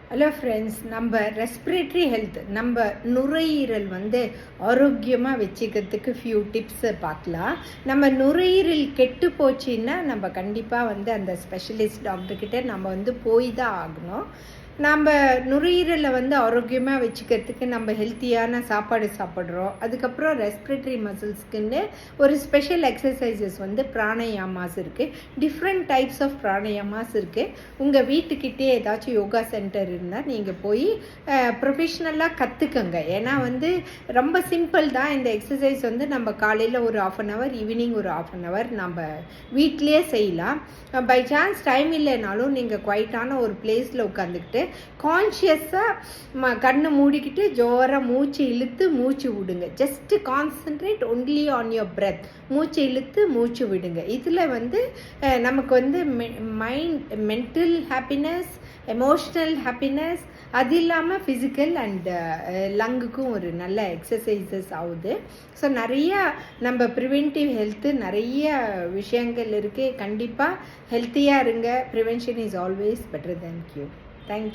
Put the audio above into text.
Hello friends, நம்ம respiratory health, நம்ம நுரையீரல் ஆரோக்கியமாக வச்சுக்கிறதுக்கு ஃபியூ டிப்ஸை பார்க்கலாம். நம்ம நுரையீரல் கெட்டு போச்சுன்னா நம்ம கண்டிப்பாக அந்த ஸ்பெஷலிஸ்ட் டாக்டர்கிட்ட நம்ம போய் தான் ஆகணும். நம்ம நுரையீரலை ஆரோக்கியமாக வச்சுக்கிறதுக்கு நம்ம ஹெல்த்தியான சாப்பாடு சாப்பிட்றோம். அதுக்கப்புறம் ரெஸ்பிரேட்டரி மசில்ஸ்க்குன்னு ஒரு ஸ்பெஷல் எக்ஸசைசஸ் பிராணயாமாஸ் இருக்குது. டிஃப்ரெண்ட் டைப்ஸ் ஆஃப் பிராணயாமாஸ் இருக்குது. உங்கள் வீட்டுக்கிட்டே ஏதாச்சும் யோகா சென்டர் இருந்தால் நீங்கள் போய் ப்ரொஃபஷ்னலாக கற்றுக்கங்க. ஏன்னா ரொம்ப சிம்பிள் தான். இந்த எக்ஸசைஸ் நம்ம காலையில் ஒரு 1/2 hour, ஈவினிங் ஒரு 1/2 hour நம்ம வீட்டிலே செய்யலாம். பை சான்ஸ் டைம் இல்லைனாலும் நீங்கள் குவைட்டான ஒரு பிளேஸில் உட்காந்துக்கிட்டு கான்ஷியஸாக கண்ணை மூடிக்கிட்டு ஜோராக மூச்சு இழுத்து மூச்சு விடுங்க. Just concentrate only on your breadth. மூச்சு இழுத்து மூச்சு விடுங்க. இதில் நமக்கு mind, mental happiness, emotional happiness, அது இல்லாமல் ஃபிசிக்கல் அண்ட் லங்குக்கும் ஒரு நல்ல எக்ஸசைசஸ் ஆகுது. ஸோ நிறையா நம்ம ப்ரிவென்டிவ் ஹெல்த்து நிறைய விஷயங்கள் இருக்குது. கண்டிப்பாக ஹெல்த்தியாக இருங்க. Prevention is always better than cure. Thank you.